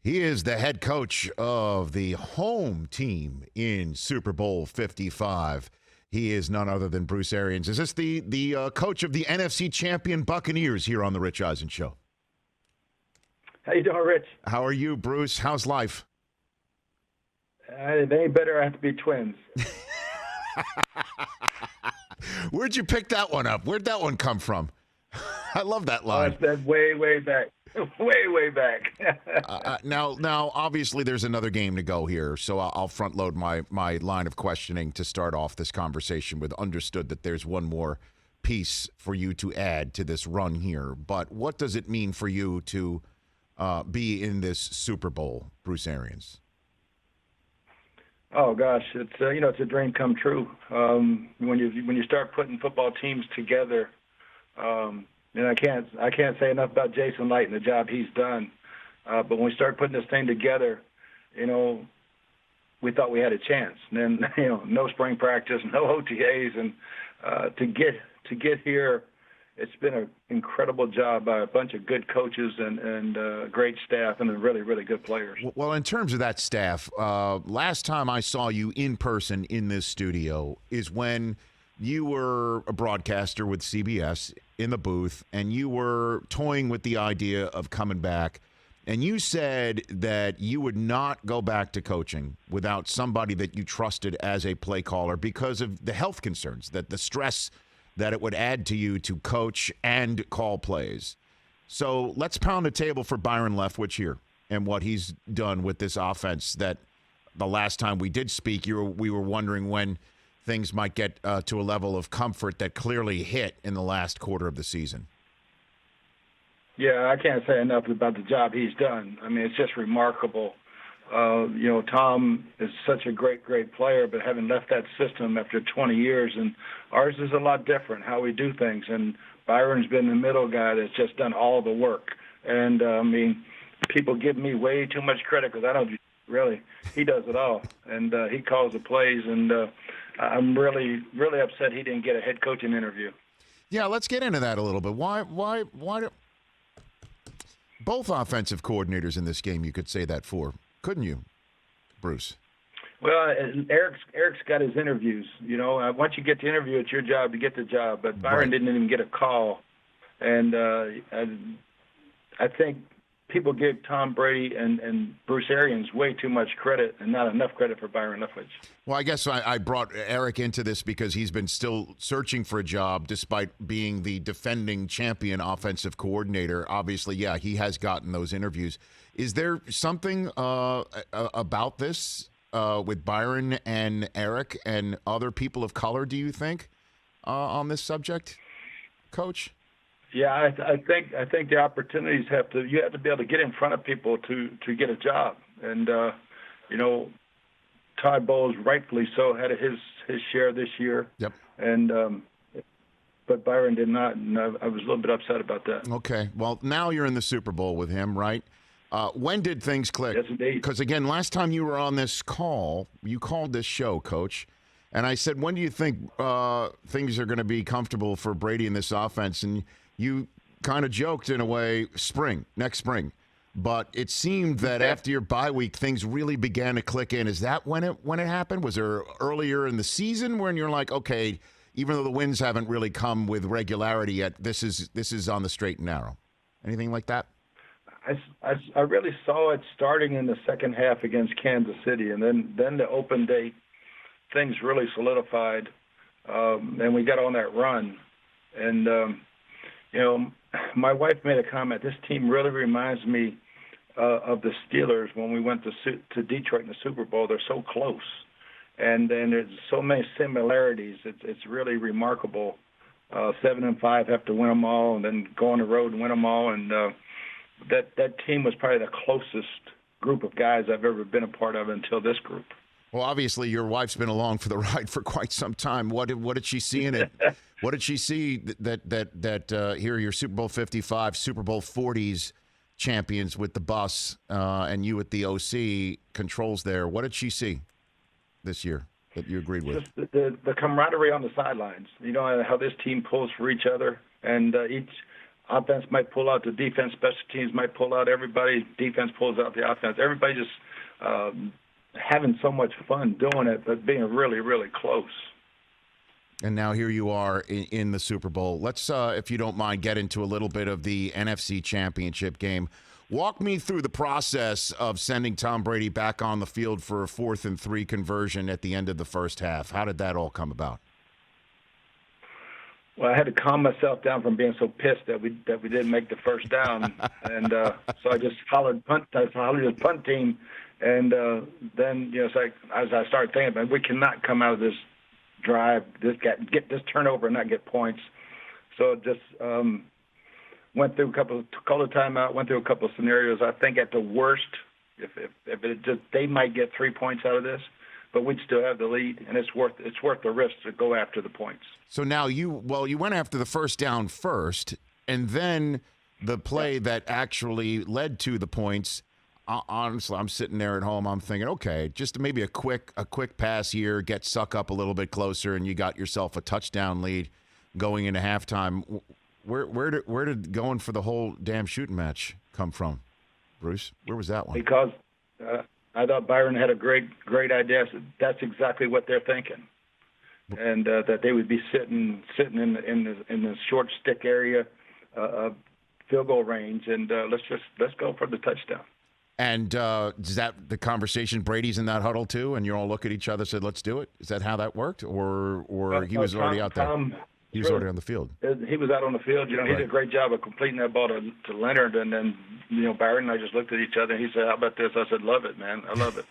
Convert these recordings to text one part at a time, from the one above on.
He is the head coach of the home team in Super Bowl 55. He is none other than Bruce Arians. Is this the coach of the NFC champion Buccaneers here on the Rich Eisen Show? How you doing, Rich? How are you, Bruce? How's life? It ain't better. I have to be twins. Where'd you pick that one up? Where'd that one come from? I love that line. It's that way back. way back. Now, obviously, there's another game to go here, so I'll front load my line of questioning to start off this conversation with understood that there's one more piece for you to add to this run here. But what does it mean for you to be in this Super Bowl, Bruce Arians? Oh gosh, it's it's a dream come true. When you start putting football teams together, and I can't say enough about Jason Light and the job he's done. But when we started putting this thing together, we thought we had a chance. And then no spring practice, no OTAs, and to get here, it's been an incredible job by a bunch of good coaches and great staff and really, really good players. Well, in terms of that staff, last time I saw you in person in this studio is when you were a broadcaster with CBS in the booth, and you were toying with the idea of coming back. And you said that you would not go back to coaching without somebody that you trusted as a play caller because of the health concerns, that the stress that it would add to you to coach and call plays. So let's pound the table for Byron Leftwich here and what he's done with this offense that the last time we did speak, we were wondering when things might get to a level of comfort that clearly hit in the last quarter of the season. Yeah, I can't say enough about the job he's done. I mean, it's just remarkable. Tom is such a great player, but having left that system after 20 years, and ours is a lot different, how we do things. And Byron's been the middle guy that's just done all the work. And, people give me way too much credit because I don't really. He does it all, and he calls the plays, and I'm really, really upset he didn't get a head coaching interview. Yeah, let's get into that a little bit. Why do both offensive coordinators in this game, you could say that for, couldn't you, Bruce? Well, Eric's got his interviews. Once you get the interview, it's your job to get the job. But Byron didn't even get a call, and I think people give Tom Brady and Bruce Arians way too much credit and not enough credit for Byron Leftwich. Well, I guess I brought Eric into this because he's been still searching for a job despite being the defending champion offensive coordinator. Obviously, yeah, he has gotten those interviews. Is there something about this with Byron and Eric and other people of color, do you think, on this subject, Coach? Yeah, I think the opportunities you have to be able to get in front of people to get a job, and Todd Bowles rightfully so had his share this year. Yep. And but Byron did not, and I was a little bit upset about that. Okay, well now you're in the Super Bowl with him, right? When did things click? Yes, indeed. Because again, last time you were on this call, you called this show, Coach, and I said, when do you think things are going to be comfortable for Brady in this offense? And you kind of joked in a way, next spring. But it seemed that after your bye week, things really began to click in. Is that when it happened? Was there earlier in the season when you're like, okay, even though the wins haven't really come with regularity yet, this is on the straight and narrow? Anything like that? I really saw it starting in the second half against Kansas City, and then the open date, things really solidified, and we got on that run. And my wife made a comment. This team really reminds me of the Steelers when we went to Detroit in the Super Bowl. They're so close, and there's so many similarities. It's really remarkable. 7-5 have to win them all, and then go on the road and win them all. And that team was probably the closest group of guys I've ever been a part of until this group. Well, obviously, your wife's been along for the ride for quite some time. What did she see in it? What did she see that here you're Super Bowl 55, Super Bowl 40s champions with the Bucs, and you at the OC controls there? What did she see this year that you agreed with? Just the camaraderie on the sidelines. You know how this team pulls for each other, and offense might pull out the defense, special teams might pull out everybody, defense pulls out the offense. Everybody just having so much fun doing it, but being really, really close. And now here you are in the Super Bowl. Let's, if you don't mind, get into a little bit of the NFC Championship game. Walk me through the process of sending Tom Brady back on the field for a 4th and 3 conversion at the end of the first half. How did that all come about? Well, I had to calm myself down from being so pissed that we didn't make the first down, and so I just hollered punt. I hollered the punt team, and then it's like as I started thinking, man, we cannot come out of this drive, get this turnover and not get points. So just went through called a timeout, went through a couple of scenarios. I think at the worst, if it just they might get 3 points out of this, but we'd still have the lead, and it's worth the risk to go after the points. So now you went after the first down first, and then the play that actually led to the points. Honestly, I'm sitting there at home. I'm thinking, okay, just maybe a quick pass here, get Suck up a little bit closer, and you got yourself a touchdown lead going into halftime. Where did going for the whole damn shooting match come from, Bruce? Where was that one? Because I thought Byron had a great idea. That's exactly what they're thinking, and that they would be sitting in the short stick area, field goal range, and let's go for the touchdown. And is that the conversation? Brady's in that huddle too, and you all look at each other and said, "Let's do it." Is that how that worked, or he was already out there? He was already on the field. He was out on the field. He did a great job of completing that ball to Leonard, and then Byron and I just looked at each other. And he said, "How about this?" I said, "Love it, man. I love it."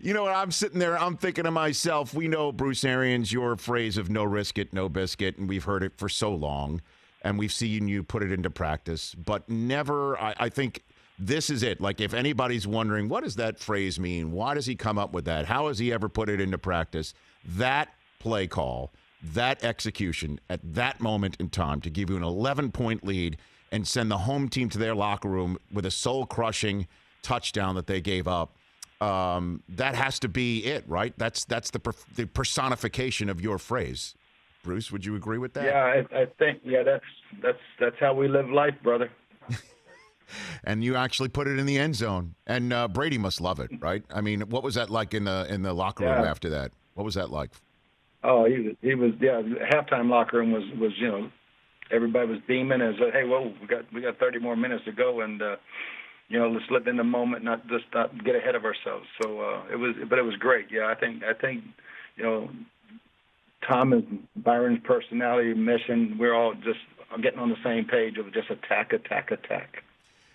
You know what? I'm sitting there. I'm thinking to myself, we know, Bruce Arians, your phrase of "no risk it, no biscuit," and we've heard it for so long, and we've seen you put it into practice, but never. I think. This is it. Like, if anybody's wondering, what does that phrase mean? Why does he come up with that? How has he ever put it into practice? That play call, that execution at that moment in time to give you an 11-point lead and send the home team to their locker room with a soul-crushing touchdown that they gave up, that has to be it, right? That's the personification of your phrase. Bruce, would you agree with that? Yeah, I think, that's how we live life, brother. And you actually put it in the end zone, and Brady must love it, right? I mean, what was that like in the locker room after that? What was that like? Oh, he was halftime locker room was everybody was beaming and said, "Hey, whoa, we got 30 more minutes to go, and let's live in the moment, not get ahead of ourselves." So it was great. Yeah, I think Tom and Byron's personality, mission, we're all just getting on the same page of just attack.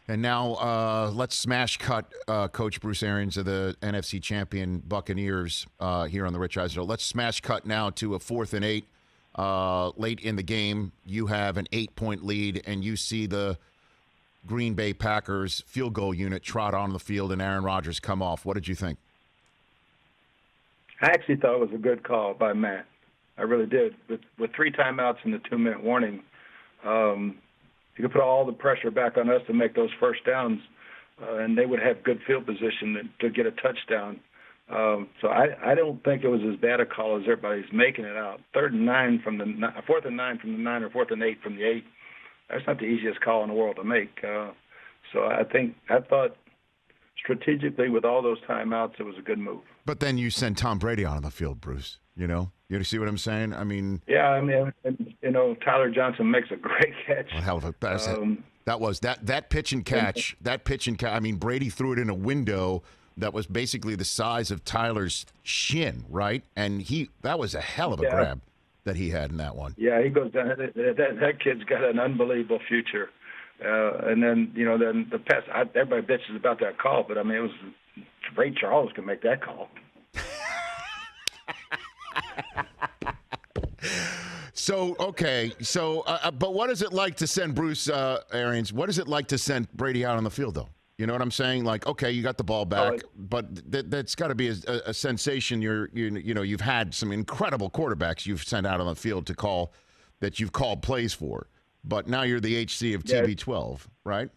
And now let's smash cut Coach Bruce Arians of the NFC champion Buccaneers here on the Rich Eisen Show. Let's smash cut now to a 4th and 8 late in the game. You have an 8-point lead, and you see the Green Bay Packers field goal unit trot on the field and Aaron Rodgers come off. What did you think? I actually thought it was a good call by Matt. I really did. With 3 timeouts and the 2-minute warning, you could put all the pressure back on us to make those first downs, and they would have good field position to get a touchdown. So I don't think it was as bad a call as everybody's making it out. 4th and 9 from the 9 or 4th and 8 from the 8. That's not the easiest call in the world to make. So I thought strategically with all those timeouts, it was a good move. But then you send Tom Brady on the field, Bruce. You see what I'm saying? I mean, Tyler Johnson makes a great catch. A hell of a pass. That was that pitch and catch. That pitch and catch. I mean, Brady threw it in a window that was basically the size of Tyler's shin, right? And that was a hell of a grab that he had in that one. Yeah, he goes down. That kid's got an unbelievable future. And then then the pass. Everybody bitches about that call, but I mean, it was Ray Charles could make that call. But what is it like to send Bruce Arians? What is it like to send Brady out on the field, though? You know what I'm saying? Like, okay, you got the ball back, but that's got to be a sensation. You've had some incredible quarterbacks you've sent out on the field that you've called plays for, but now you're the HC of TB12, right?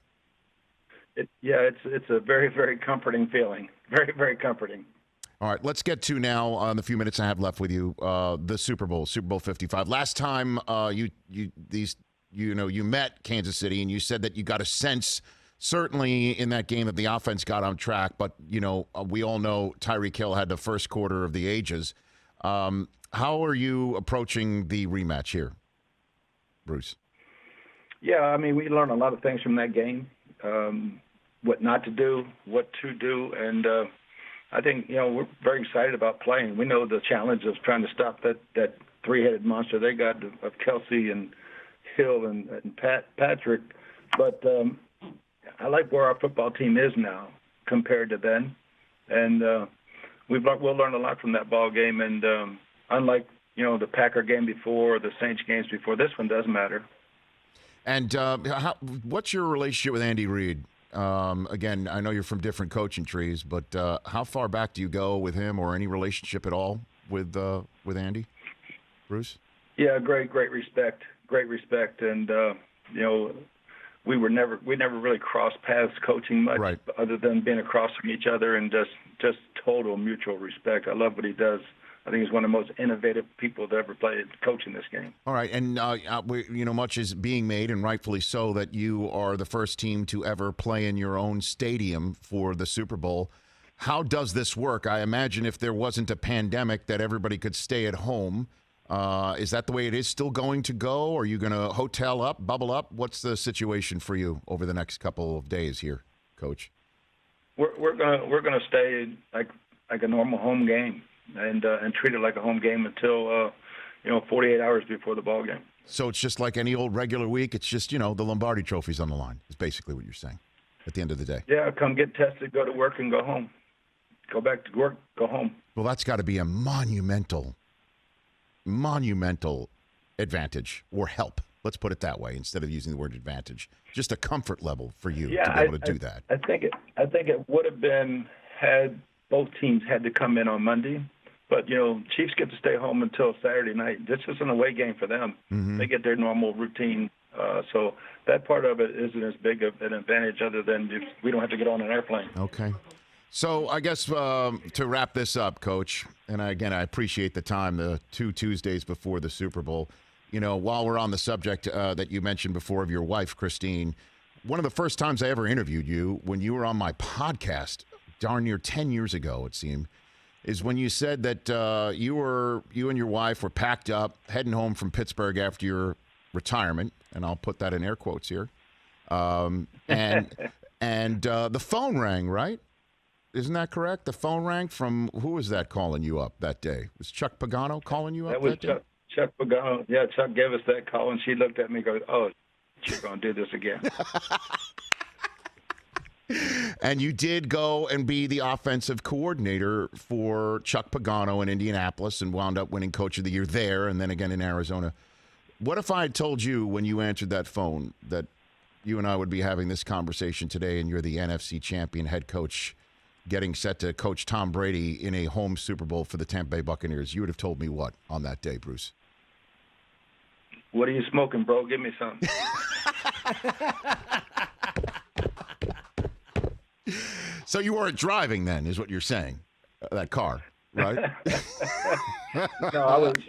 It's a very, very comforting feeling. Very, very comforting. All right, let's get to now on the few minutes I have left with you, the Super Bowl 55. Last time these you met Kansas City, and you said that you got a sense, certainly in that game, that the offense got on track. But we all know Tyreek Hill had the first quarter of the ages. How are you approaching the rematch here, Bruce? Yeah, I mean, we learned a lot of things from that game. What not to do, what to do, and I think we're very excited about playing. We know the challenge of trying to stop that three-headed monster they got of Kelsey and Hill and Patrick, but I like where our football team is now compared to then, and we'll learn a lot from that ball game. And unlike the Packer game before, or the Saints games before, this one does matter. And what's your relationship with Andy Reid? Again, I know you're from different coaching trees, but how far back do you go with him, or any relationship at all with Andy, Bruce? Yeah, great respect, and we never really crossed paths coaching much, right, other than being across from each other and just total mutual respect. I love what he does. I think he's one of the most innovative people to ever play coaching this game. All right, and much is being made, and rightfully so, that you are the first team to ever play in your own stadium for the Super Bowl. How does this work? I imagine if there wasn't a pandemic, that everybody could stay at home. Is that the way it is still going to go? Are you going to hotel up, bubble up? What's the situation for you over the next couple of days here, Coach? We're gonna stay like a normal home game. And treat it like a home game until 48 hours before the ball game. So it's just like any old regular week. It's just the Lombardi Trophy's on the line. Is basically what you're saying. At the end of the day. Yeah, come get tested, go to work, and go home. Go back to work, go home. Well, that's got to be a monumental advantage, or help. Let's put it that way instead of using the word advantage. Just a comfort level for you to be able to do that. I think it would have been had both teams had to come in on Monday. But, Chiefs get to stay home until Saturday night. This is an away game for them. Mm-hmm. They get their normal routine. So that part of it isn't as big of an advantage, other than if we don't have to get on an airplane. Okay. So I guess to wrap this up, Coach, and again, I appreciate the time, the 2 Tuesdays before the Super Bowl. While we're on the subject that you mentioned before of your wife, Christine, one of the first times I ever interviewed you, when you were on my podcast, darn near 10 years ago, it seemed, is when you said that you and your wife were packed up, heading home from Pittsburgh after your retirement, and I'll put that in air quotes here. And the phone rang, right? Isn't that correct? The phone rang from, who was that calling you up that day? Was Chuck Pagano calling you up that day? Chuck Pagano. Yeah, Chuck gave us that call, and she looked at me and goes, "Oh, you're going to do this again." And you did go and be the offensive coordinator for Chuck Pagano in Indianapolis, and wound up winning Coach of the Year there, and then again in Arizona. What if I had told you when you answered that phone that you and I would be having this conversation today, and you're the NFC champion head coach getting set to coach Tom Brady in a home Super Bowl for the Tampa Bay Buccaneers? You would have told me what on that day, Bruce? What are you smoking, bro? Give me something. So you weren't driving then, is what you're saying? That car, right? No,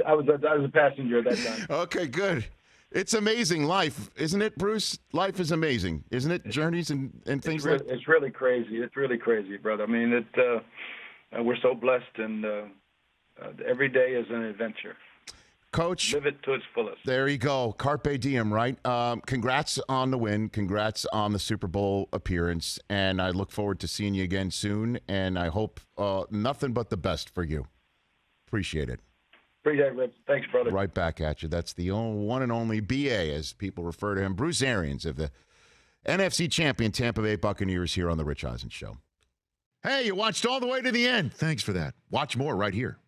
I was a passenger at that time. Okay, good. It's amazing life, isn't it, Bruce? Life is amazing, isn't it? Journeys and things like that. It's really crazy. It's really crazy, brother. I mean, we're so blessed, and every day is an adventure. Coach, live it to its fullest. There you go. Carpe diem, right? Congrats on the win. Congrats on the Super Bowl appearance. And I look forward to seeing you again soon. And I hope nothing but the best for you. Appreciate it. Appreciate it, Rich. Thanks, brother. Right back at you. That's the one and only BA, as people refer to him, Bruce Arians of the NFC champion Tampa Bay Buccaneers here on the Rich Eisen Show. Hey, you watched all the way to the end. Thanks for that. Watch more right here.